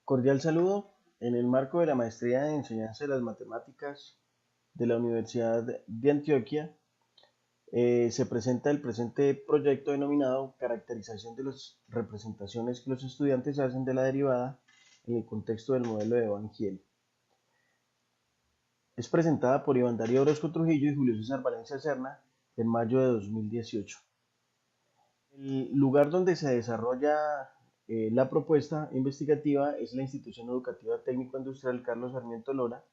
Cordial saludo. En el marco de la Maestría en Enseñanza de las Matemáticas de la Universidad de Antioquia, se presenta el presente proyecto denominado Caracterización de las representaciones que los estudiantes hacen de la derivada en el contexto del modelo de Van Giel. Es presentada por Iván Darío Orozco Trujillo y Julio César Valencia Serna en mayo de 2018. El lugar donde se desarrolla la propuesta investigativa es la Institución Educativa Técnico-Industrial Carlos Sarmiento Lora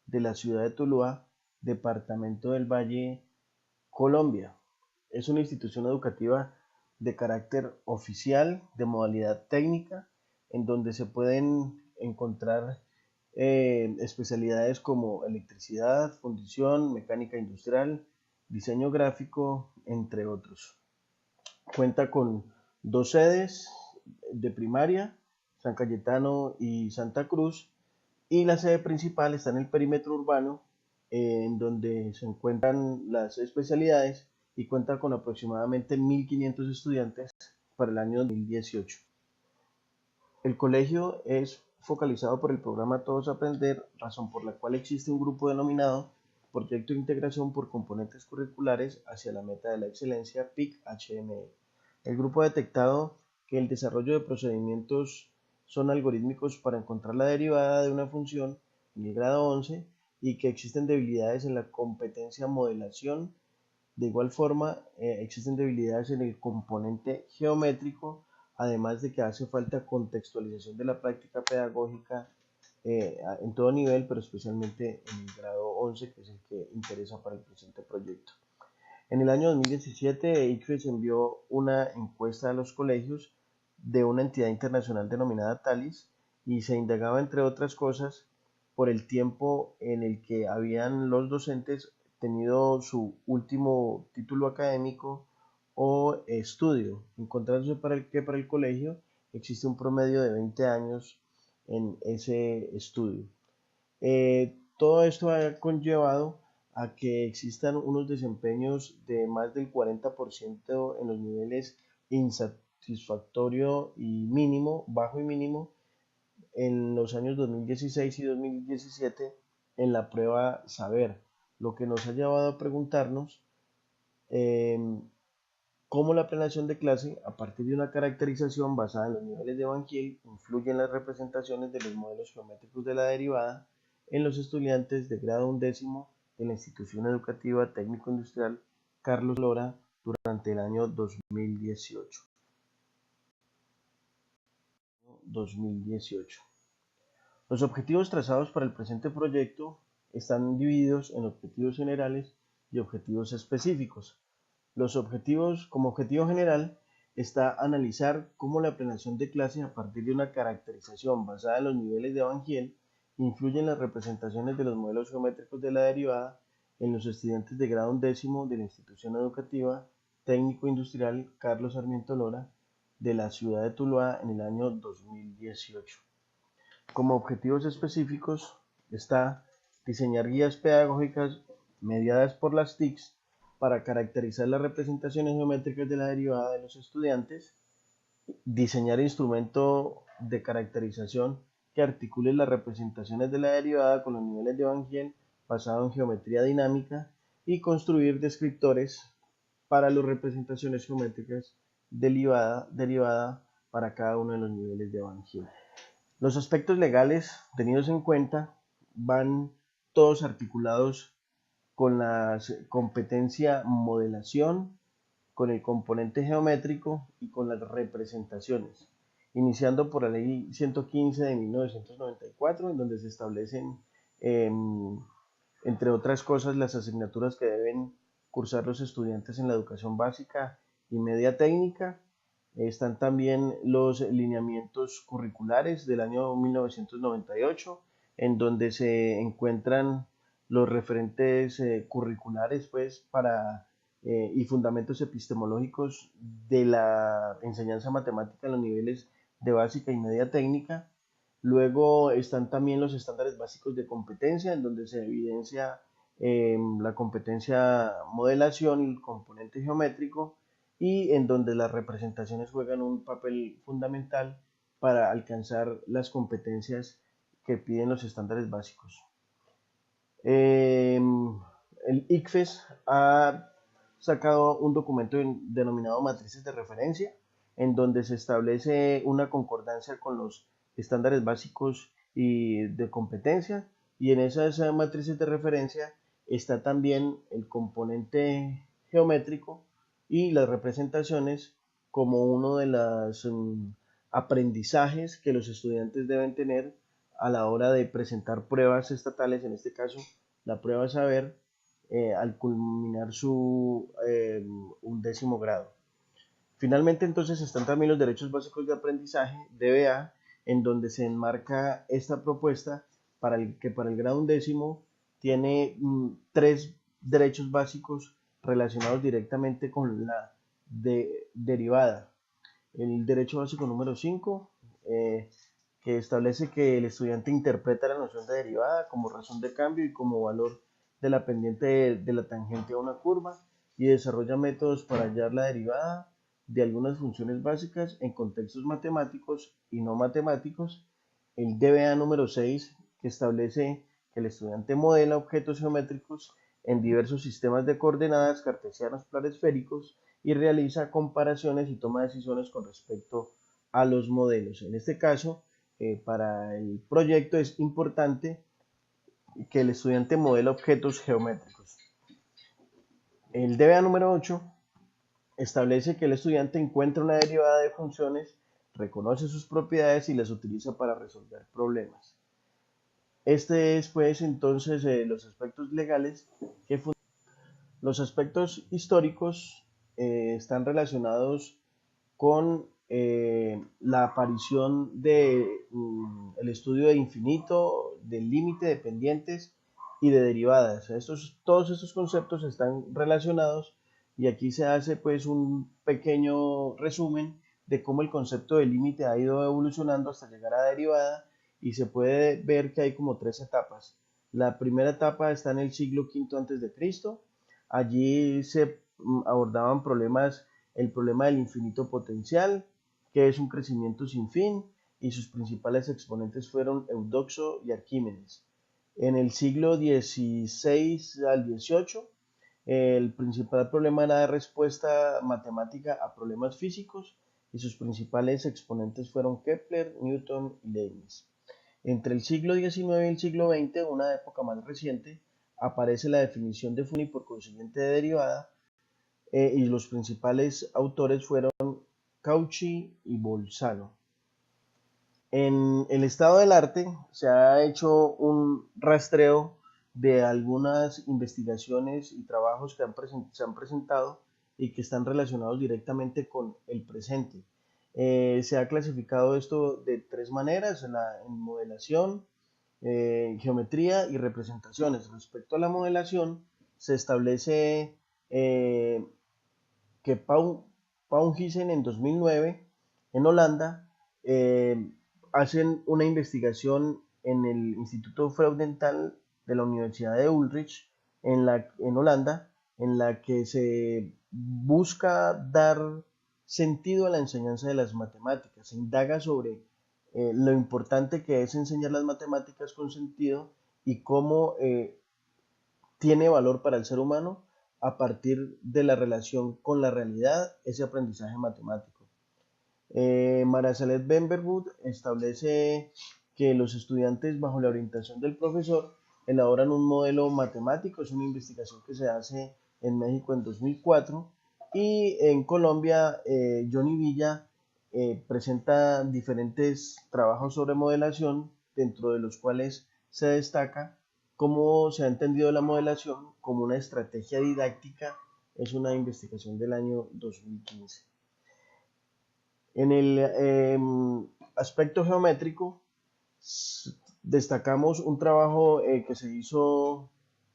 de la ciudad de Tuluá, departamento del Valle, Colombia. Es una institución educativa de carácter oficial, de modalidad técnica, en donde se pueden encontrar especialidades como electricidad, fundición, mecánica industrial, diseño gráfico, entre otros. Cuenta con dos sedes de primaria, San Cayetano y Santa Cruz, y la sede principal está en el perímetro urbano, en donde se encuentran las especialidades y cuenta con aproximadamente 1.500 estudiantes para el año 2018. El colegio es focalizado por el programa Todos Aprender, razón por la cual existe un grupo denominado Proyecto de Integración por Componentes Curriculares hacia la Meta de la Excelencia PIC-HME. El grupo ha detectado que el desarrollo de procedimientos son algorítmicos para encontrar la derivada de una función en el grado 11 y que existen debilidades en la competencia modelación. De igual forma, existen debilidades en el componente geométrico, además de que hace falta contextualización de la práctica pedagógica en todo nivel, pero especialmente en el grado 11, que es el que interesa para el presente proyecto. En el año 2017, ICFES envió una encuesta a los colegios de una entidad internacional denominada TALIS y se indagaba, entre otras cosas, por el tiempo en el que habían los docentes tenido su último título académico o estudio, encontrándose que para el colegio existe un promedio de 20 años en ese estudio. Todo esto ha conllevado a que existan unos desempeños de más del 40% en los niveles insatisfactorio y mínimo, bajo y mínimo, en los años 2016 y 2017 en la prueba Saber, lo que nos ha llevado a preguntarnos eh, cómo la planeación de clase, a partir de una caracterización basada en los niveles de Van Giel, influye en las representaciones de los modelos geométricos de la derivada en los estudiantes de grado undécimo de la institución educativa técnico-industrial Carlos Lora durante el año 2018. Los objetivos trazados para el presente proyecto están divididos en objetivos generales y objetivos específicos. Los objetivos, como objetivo general, está analizar cómo la planeación de clase a partir de una caracterización basada en los niveles de Van Giel influye en las representaciones de los modelos geométricos de la derivada en los estudiantes de grado undécimo de la institución educativa técnico-industrial Carlos Sarmiento Lora de la ciudad de Tuluá en el año 2018. Como objetivos específicos está diseñar guías pedagógicas mediadas por las TICs para caracterizar las representaciones geométricas de la derivada de los estudiantes, diseñar instrumento de caracterización que articule las representaciones de la derivada con los niveles de Van Giel basado en geometría dinámica y construir descriptores para las representaciones geométricas derivada para cada uno de los niveles de Van Giel. Los aspectos legales tenidos en cuenta van todos articulados con la competencia modelación, con el componente geométrico y con las representaciones, iniciando por la ley 115 de 1994, en donde se establecen, entre otras cosas, las asignaturas que deben cursar los estudiantes en la educación básica y media técnica. Están también los lineamientos curriculares del año 1998, en donde se encuentran los referentes curriculares pues, y fundamentos epistemológicos de la enseñanza matemática en los niveles de básica y media técnica. Luego están también los estándares básicos de competencia, en donde se evidencia la competencia modelación y el componente geométrico, y en donde las representaciones juegan un papel fundamental para alcanzar las competencias que piden los estándares básicos. El ICFES ha sacado un documento denominado Matrices de Referencia, en donde se establece una concordancia con los estándares básicos y de competencia, y en esas matrices de referencia está también el componente geométrico y las representaciones como uno de los aprendizajes que los estudiantes deben tener a la hora de presentar pruebas estatales, en este caso la prueba saber, al culminar su 11º grado. Finalmente, entonces, están también los derechos básicos de aprendizaje, DBA, en donde se enmarca esta propuesta que para el grado 11º tiene 3 derechos básicos relacionados directamente con la derivada. El derecho básico número 5, que establece que el estudiante interpreta la noción de derivada como razón de cambio y como valor de la pendiente de la tangente a una curva, y desarrolla métodos para hallar la derivada de algunas funciones básicas en contextos matemáticos y no matemáticos. El DBA número 6, que establece que el estudiante modela objetos geométricos en diversos sistemas de coordenadas cartesianos planesféricos y realiza comparaciones y toma decisiones con respecto a los modelos. En este caso, para el proyecto es importante que el estudiante modele objetos geométricos. El DBA número 8 establece que el estudiante encuentra una derivada de funciones, reconoce sus propiedades y las utiliza para resolver problemas. Este es pues entonces los aspectos legales. Los aspectos históricos están relacionados con la aparición de el estudio de infinito, del límite de pendientes y de derivadas. Todos estos conceptos están relacionados, y aquí se hace pues un pequeño resumen de cómo el concepto de límite ha ido evolucionando hasta llegar a derivada, y se puede ver que hay como 3 etapas. La primera etapa está en el siglo V antes de Cristo. Allí se abordaban el problema del infinito potencial, que es un crecimiento sin fin, y sus principales exponentes fueron Eudoxo y Arquímedes. En el siglo XVI al XVIII, el principal problema era la respuesta matemática a problemas físicos, y sus principales exponentes fueron Kepler, Newton y Leibniz. Entre el siglo XIX y el siglo XX, una época más reciente, aparece la definición de función y por consiguiente de derivada, y los principales autores fueron Cauchy y Bolzano. En el estado del arte se ha hecho un rastreo de algunas investigaciones y trabajos que se han presentado y que están relacionados directamente con el presente. Se ha clasificado esto de 3 maneras: en modelación, geometría y representaciones. Respecto a la modelación, se establece que Pauwhuijsen en 2009 en Holanda hacen una investigación en el Instituto Fraudenthal de la Universidad de Ulrich en Holanda, en la que se busca dar sentido a la enseñanza de las matemáticas. Se indaga sobre lo importante que es enseñar las matemáticas con sentido y cómo tiene valor para el ser humano a partir de la relación con la realidad, ese aprendizaje matemático. Marasalet Benverwood establece que los estudiantes, bajo la orientación del profesor, elaboran un modelo matemático. Es una investigación que se hace en México en 2004, y en Colombia Johnny Villa presenta diferentes trabajos sobre modelación, dentro de los cuales se destaca cómo se ha entendido la modelación como una estrategia didáctica. Es una investigación del año 2015. En el aspecto geométrico, destacamos un trabajo que se hizo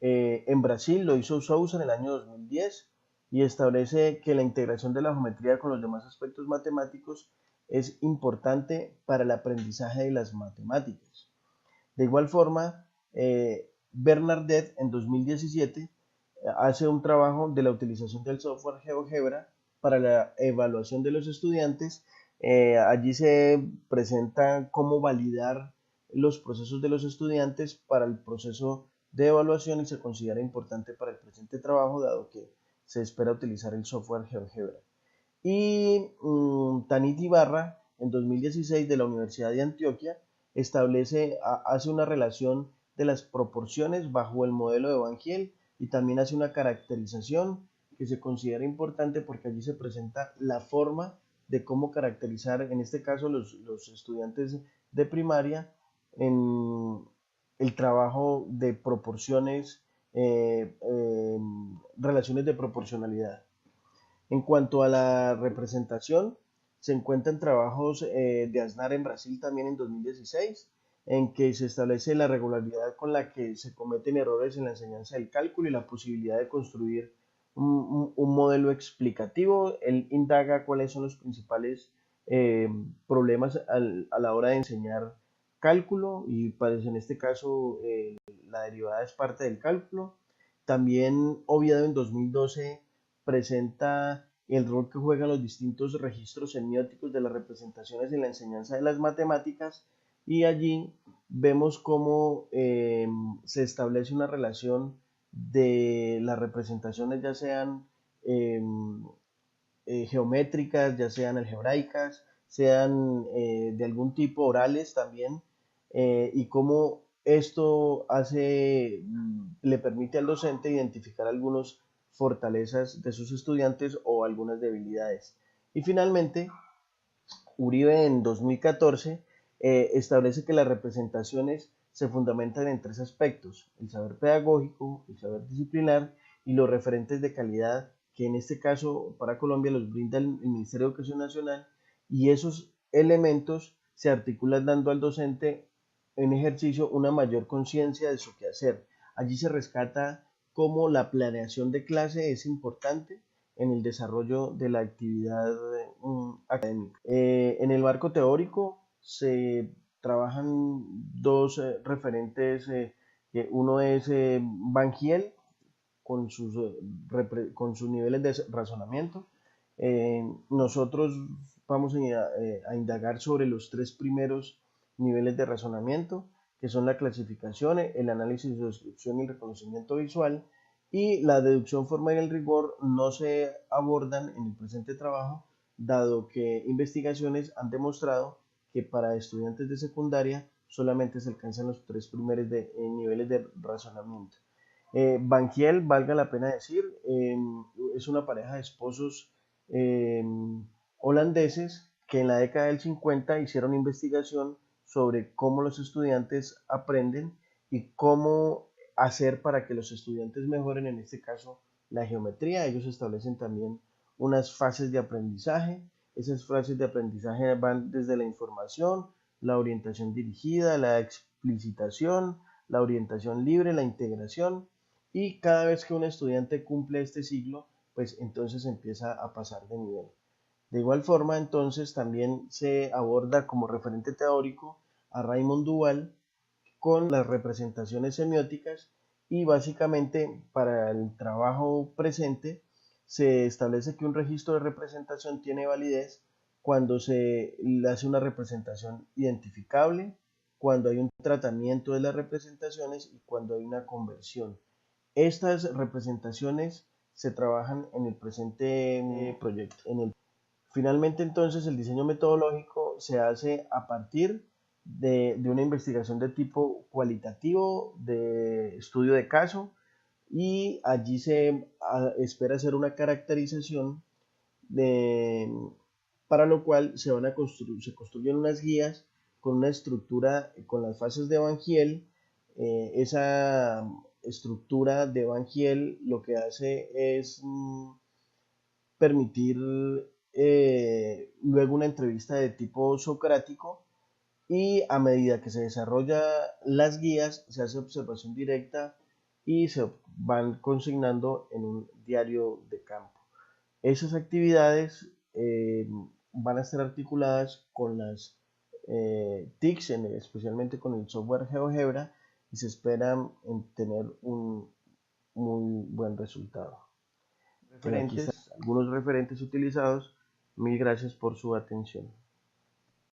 en Brasil, lo hizo Sousa en el año 2010, y establece que la integración de la geometría con los demás aspectos matemáticos es importante para el aprendizaje de las matemáticas. De igual forma, Bernardet en 2017 hace un trabajo de la utilización del software GeoGebra para la evaluación de los estudiantes, Allí se presenta cómo validar los procesos de los estudiantes para el proceso de evaluación y se considera importante para el presente trabajo dado que se espera utilizar el software GeoGebra. Y Tanit Ibarra, en 2016 de la Universidad de Antioquia, hace una relación de las proporciones bajo el modelo de Van Giel y también hace una caracterización que se considera importante porque allí se presenta la forma de cómo caracterizar, en este caso, los estudiantes de primaria en el trabajo de proporciones, relaciones de proporcionalidad. En cuanto a la representación, se encuentran trabajos de Aznar en Brasil también en 2016, en que se establece la regularidad con la que se cometen errores en la enseñanza del cálculo y la posibilidad de construir un modelo explicativo. Él indaga cuáles son los principales eh, problemas a la hora de enseñar cálculo y pues en este caso la derivada es parte del cálculo. También Oviedo en 2012 presenta el rol que juegan los distintos registros semióticos de las representaciones en la enseñanza de las matemáticas y allí vemos cómo se establece una relación de las representaciones ya sean eh, geométricas, ya sean algebraicas, sean de algún tipo orales también, y cómo esto le permite al docente identificar algunas fortalezas de sus estudiantes o algunas debilidades. Y finalmente, Uribe en 2014 establece que las representaciones se fundamentan en tres aspectos: el saber pedagógico, el saber disciplinar y los referentes de calidad, que en este caso para Colombia los brinda el Ministerio de Educación Nacional, y esos elementos se articulan dando al docente en ejercicio una mayor conciencia de su quehacer. Allí se rescata cómo la planeación de clase es importante en el desarrollo de la actividad académica. En el marco teórico se trabajan dos referentes, uno es Van Giel con sus niveles de razonamiento. Nosotros vamos a indagar sobre los tres primeros niveles de razonamiento, que son la clasificación, el análisis de descripción y el reconocimiento visual, y la deducción formal y el rigor no se abordan en el presente trabajo, dado que investigaciones han demostrado que para estudiantes de secundaria solamente se alcanzan los tres primeros niveles de razonamiento. Bankiel, valga la pena decir, es una pareja de esposos eh, holandeses que en la década del 50 hicieron investigación sobre cómo los estudiantes aprenden y cómo hacer para que los estudiantes mejoren, en este caso, la geometría. Ellos establecen también unas fases de aprendizaje. Esas fases de aprendizaje van desde la información, la orientación dirigida, la explicitación, la orientación libre, la integración, y cada vez que un estudiante cumple este ciclo, pues entonces empieza a pasar de nivel. De igual forma, entonces también se aborda como referente teórico a Raymond Duval con las representaciones semióticas, y básicamente para el trabajo presente se establece que un registro de representación tiene validez cuando se le hace una representación identificable, cuando hay un tratamiento de las representaciones y cuando hay una conversión. Estas representaciones se trabajan en el presente proyecto. Finalmente, entonces, el diseño metodológico se hace a partir de una investigación de tipo cualitativo, de estudio de caso, y allí se espera hacer una caracterización de, para lo cual se construyen unas guías con una estructura, con las fases de Van Giel. Esa estructura de Van Giel lo que hace es permitir luego una entrevista de tipo socrático, y a medida que se desarrolla las guías se hace observación directa y se van consignando en un diario de campo. Esas actividades van a estar articuladas con las TICs, especialmente con el software GeoGebra, y se espera en tener un muy buen resultado. Aquí están algunos referentes utilizados. Mil gracias por su atención.